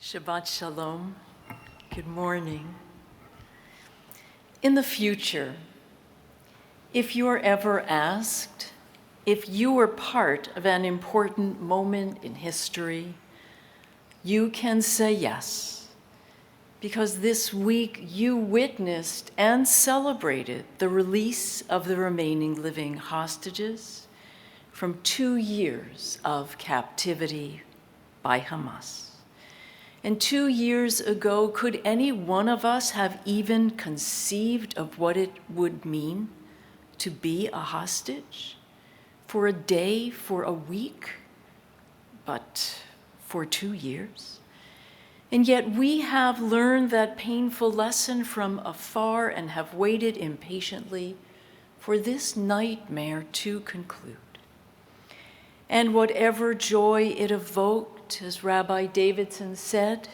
Shabbat Shalom. Good morning. In the future, if you're ever asked if you were part of an important moment in history, you can say yes, because this week you witnessed and celebrated the release of the remaining living hostages from 2 years of captivity by Hamas. And 2 years ago, could any one of us have even conceived of what it would mean to be a hostage for a day, for a week, but for 2 years? And yet we have learned that painful lesson from afar and have waited impatiently for this nightmare to conclude. And whatever joy it evoked, as Rabbi Davidson said,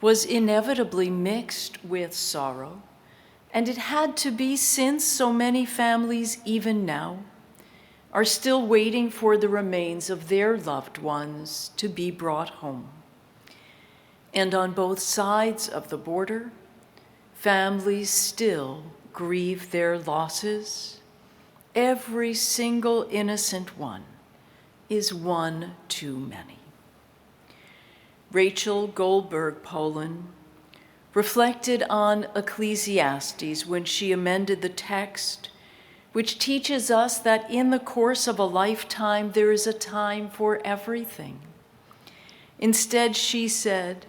was inevitably mixed with sorrow, and it had to be since so many families, even now, are still waiting for the remains of their loved ones to be brought home. And on both sides of the border, families still grieve their losses. Every single innocent one is one too many. Rachel Goldberg Poland reflected on Ecclesiastes when she amended the text, which teaches us that in the course of a lifetime, there is a time for everything. Instead, she said,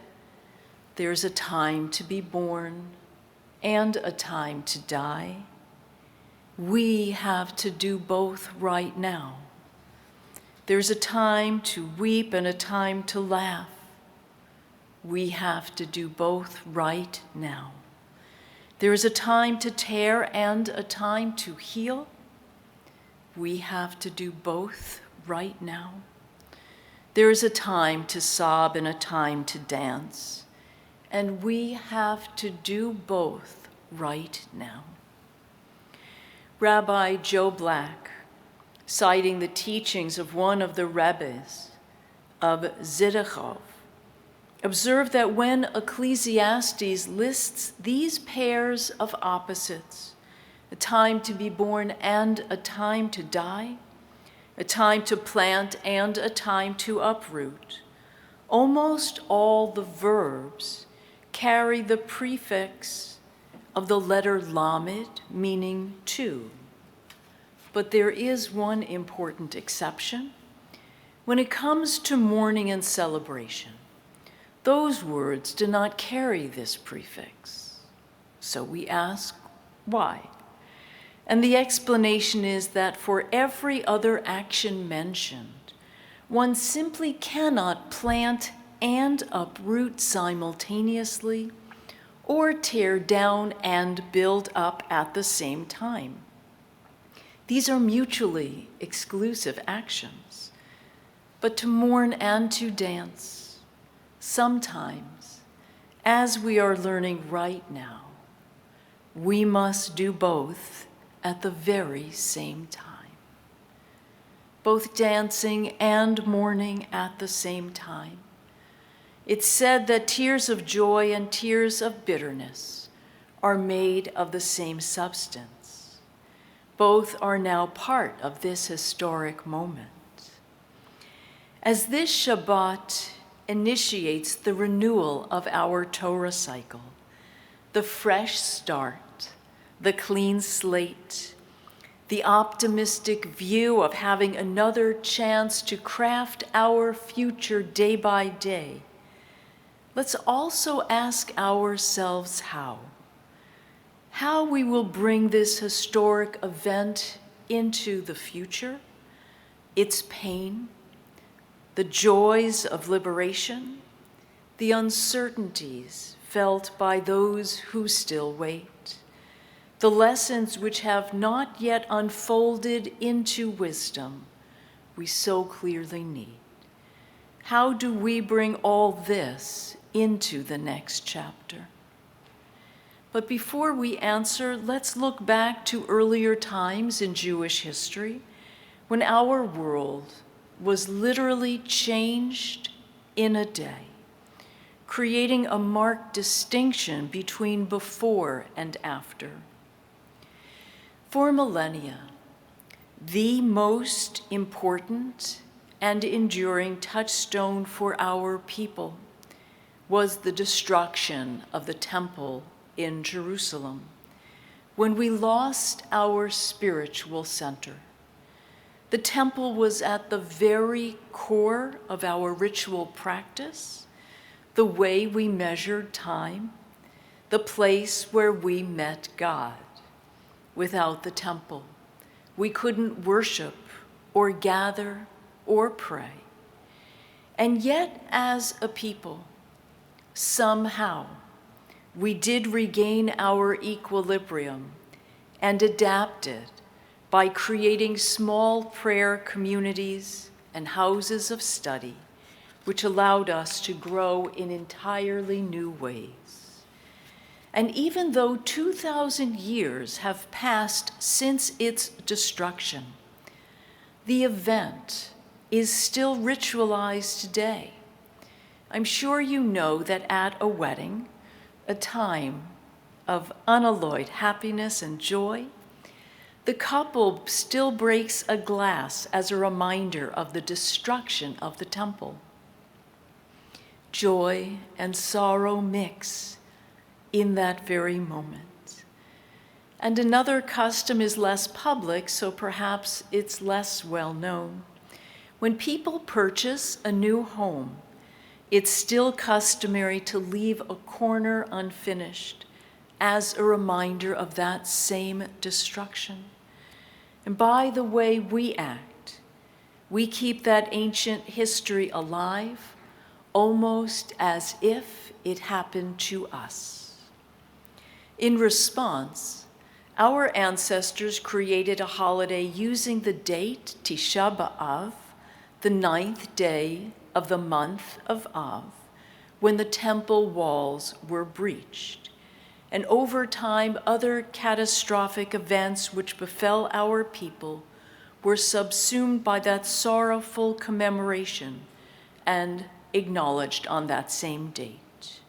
there's a time to be born and a time to die. We have to do both right now. There's a time to weep and a time to laugh. We have to do both right now. There is a time to tear and a time to heal. We have to do both right now. There is a time to sob and a time to dance, and we have to do both right now. Rabbi Joe Black, citing the teachings of one of the rabbis of Zidichov, observed that when Ecclesiastes lists these pairs of opposites, a time to be born and a time to die, a time to plant and a time to uproot, almost all the verbs carry the prefix of the letter lamed, meaning two. But there is one important exception. When it comes to mourning and celebration, those words do not carry this prefix. So we ask, why? And the explanation is that for every other action mentioned, one simply cannot plant and uproot simultaneously or tear down and build up at the same time. These are mutually exclusive actions. But to mourn and to dance, sometimes, as we are learning right now, we must do both at the very same time. Both dancing and mourning at the same time. It's said that tears of joy and tears of bitterness are made of the same substance. Both are now part of this historic moment. As this Shabbat initiates the renewal of our Torah cycle, the fresh start, the clean slate, the optimistic view of having another chance to craft our future day by day, let's also ask ourselves how we will bring this historic event into the future, its pain, the joys of liberation, the uncertainties felt by those who still wait, the lessons which have not yet unfolded into wisdom we so clearly need. How do we bring all this into the next chapter? But before we answer, let's look back to earlier times in Jewish history when our world was literally changed in a day. creating a marked distinction between before and after. For millennia, the most important and enduring touchstone for our people was the destruction of the temple in Jerusalem, when we lost our spiritual center. The temple was at the very core of our ritual practice, the way we measured time, the place where we met God. Without the temple, we couldn't worship or gather or pray. And yet, as a people, somehow, we did regain our equilibrium and adapted by creating small prayer communities and houses of study, which allowed us to grow in entirely new ways. And even though 2,000 years have passed since its destruction, the event is still ritualized today. I'm sure you know that at a wedding, a time of unalloyed happiness and joy, the couple still breaks a glass as a reminder of the destruction of the temple. Joy and sorrow mix in that very moment. And another custom is less public, so perhaps it's less well known. When people purchase a new home, it's still customary to leave a corner unfinished as a reminder of that same destruction. And by the way we act, we keep that ancient history alive, almost as if it happened to us. In response, our ancestors created a holiday using the date Tisha B'Av, the 9th day of the month of Av, when the temple walls were breached. And over time, other catastrophic events which befell our people were subsumed by that sorrowful commemoration and acknowledged on that same date.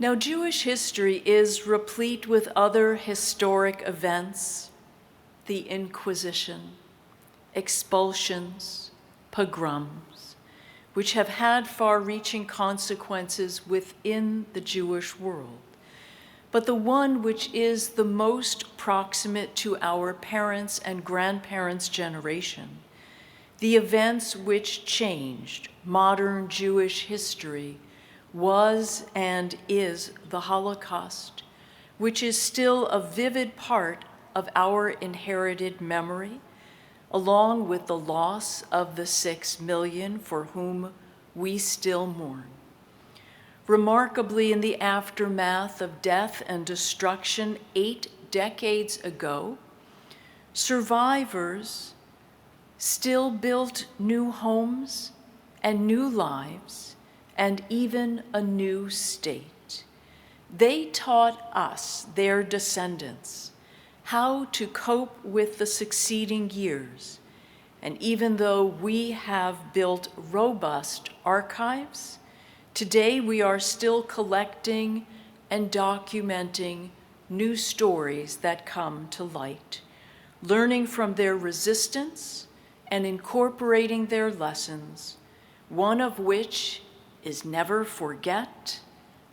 Now, Jewish history is replete with other historic events: the Inquisition, expulsions, pogroms, which have had far-reaching consequences within the Jewish world. But the one which is the most proximate to our parents' and grandparents' generation, the events which changed modern Jewish history, was and is the Holocaust, which is still a vivid part of our inherited memory, along with the loss of the 6 million for whom we still mourn. Remarkably, in the aftermath of death and destruction 8 decades ago, survivors still built new homes and new lives and even a new state. They taught us, their descendants, how to cope with the succeeding years. And even though we have built robust archives, today we are still collecting and documenting new stories that come to light, learning from their resistance and incorporating their lessons, one of which is never forget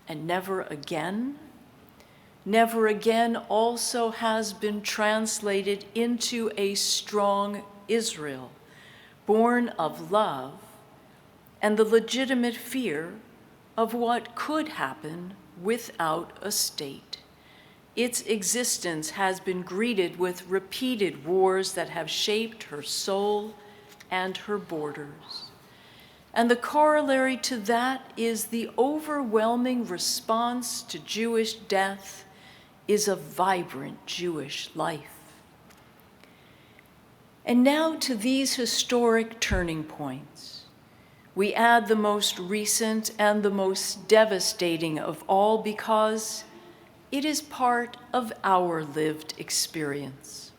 and never again. Never again also has been translated into a strong Israel, born of love and the legitimate fear of what could happen without a state. Its existence has been greeted with repeated wars that have shaped her soul and her borders. And the corollary to that is the overwhelming response to Jewish death is a vibrant Jewish life. And now to these historic turning points, we add the most recent and the most devastating of all because it is part of our lived experience.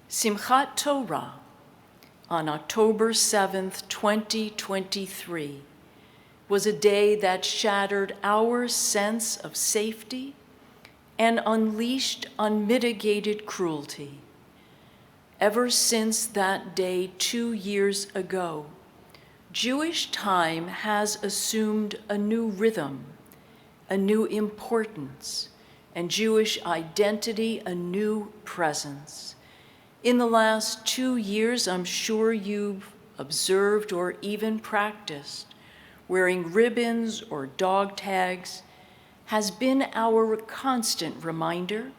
Simchat Torah, on October 7th, 2023, was a day that shattered our sense of safety and unleashed unmitigated cruelty. Ever since that day 2 years ago, Jewish time has assumed a new rhythm, a new importance, and Jewish identity a new presence. In the last 2 years, I'm sure you've observed or even practiced wearing ribbons or dog tags has been our constant reminder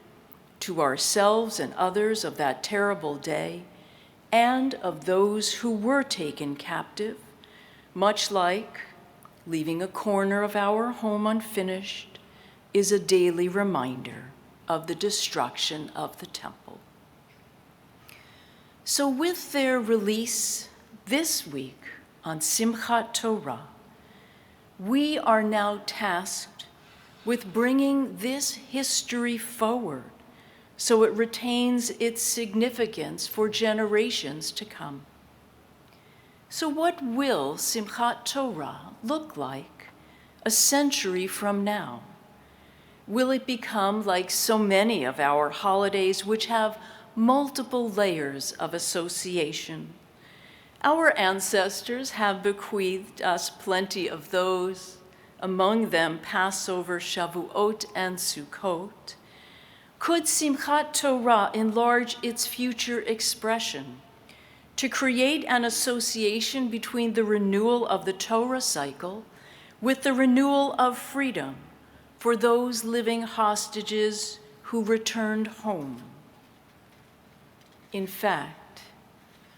to ourselves and others of that terrible day and of those who were taken captive, much like leaving a corner of our home unfinished is a daily reminder of the destruction of the temple. So with their release this week on Simchat Torah, we are now tasked with bringing this history forward so it retains its significance for generations to come. So what will Simchat Torah look like a century from now? Will it become like so many of our holidays which have multiple layers of association? Our ancestors have bequeathed us plenty of those, among them Passover, Shavuot, and Sukkot. Could Simchat Torah enlarge its future expression to create an association between the renewal of the Torah cycle with the renewal of freedom for those living hostages who returned home? In fact,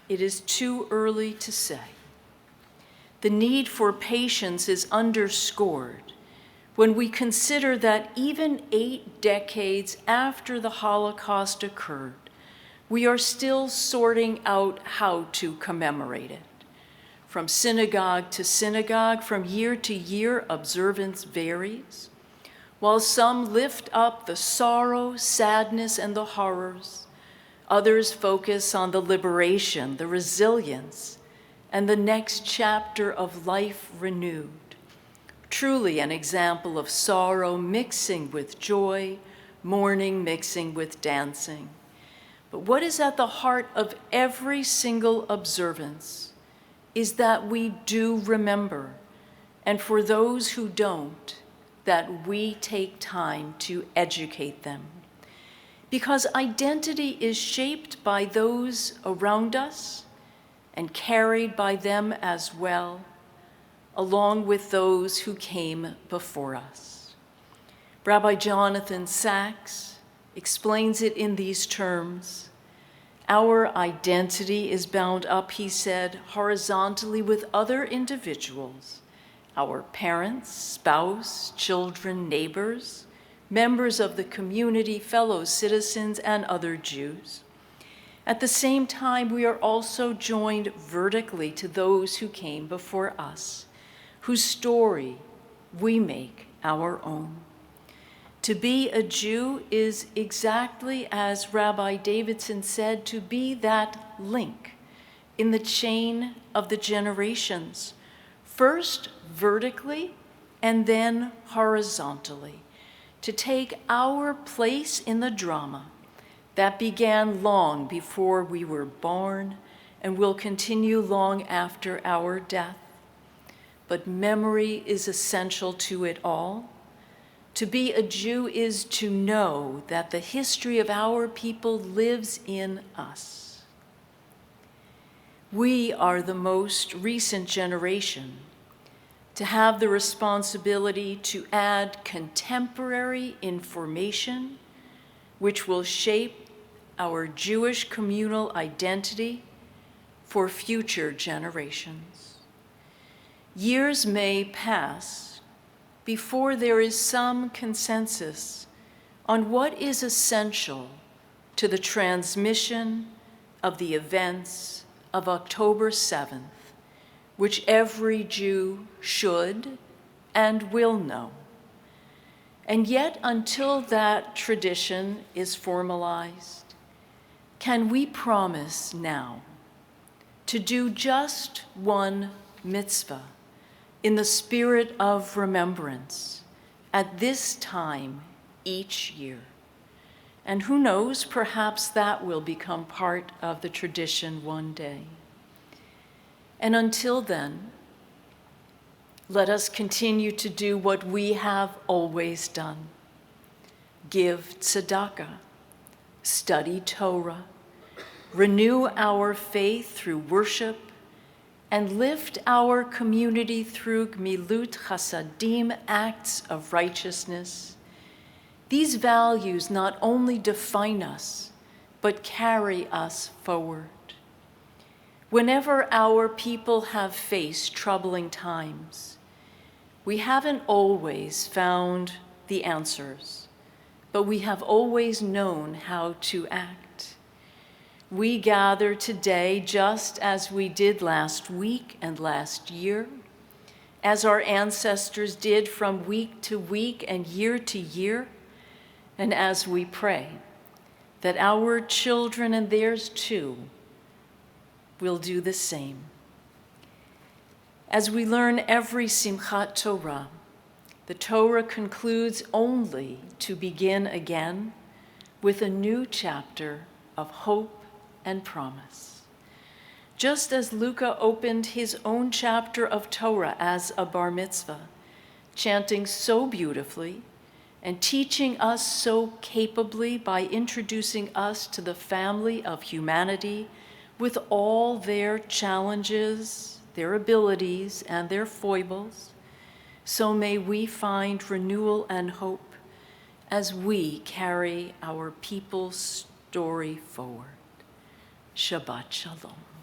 it is too early to say. The need for patience is underscored when we consider that even 8 decades after the Holocaust occurred, we are still sorting out how to commemorate it. From synagogue to synagogue, from year to year, observance varies. While some lift up the sorrow, sadness, and the horrors, others focus on the liberation, the resilience, and the next chapter of life renewed. Truly an example of sorrow mixing with joy, mourning mixing with dancing. But what is at the heart of every single observance is that we do remember, and for those who don't, that we take time to educate them. Because identity is shaped by those around us and carried by them as well, along with those who came before us. Rabbi Jonathan Sacks explains it in these terms. Our identity is bound up, he said, horizontally with other individuals, our parents, spouse, children, neighbors, members of the community, fellow citizens, and other Jews. At the same time, we are also joined vertically to those who came before us, whose story we make our own. To be a Jew is exactly as Rabbi Davidson said, to be that link in the chain of the generations, first vertically and then horizontally, to take our place in the drama that began long before we were born and will continue long after our death. But memory is essential to it all. To be a Jew is to know that the history of our people lives in us. We are the most recent generation to have the responsibility to add contemporary information which will shape our Jewish communal identity for future generations. Years may pass before there is some consensus on what is essential to the transmission of the events of October 7th, which every Jew should and will know. And yet, until that tradition is formalized, can we promise now to do just one mitzvah in the spirit of remembrance at this time each year. And who knows, perhaps that will become part of the tradition one day. And until then, let us continue to do what we have always done. Give tzedakah, study Torah, renew our faith through worship, and lift our community through gmilut chasadim, acts of righteousness. These values not only define us, but carry us forward. Whenever our people have faced troubling times, we haven't always found the answers, but we have always known how to act. We gather today just as we did last week and last year, as our ancestors did from week to week and year to year, and as we pray that our children and theirs too will do the same. As we learn every Simchat Torah, the Torah concludes only to begin again with a new chapter of hope and promise. Just as Luca opened his own chapter of Torah as a bar mitzvah, chanting so beautifully and teaching us so capably by introducing us to the family of humanity with all their challenges, their abilities, and their foibles, so may we find renewal and hope as we carry our people's story forward. Shabbat Shalom.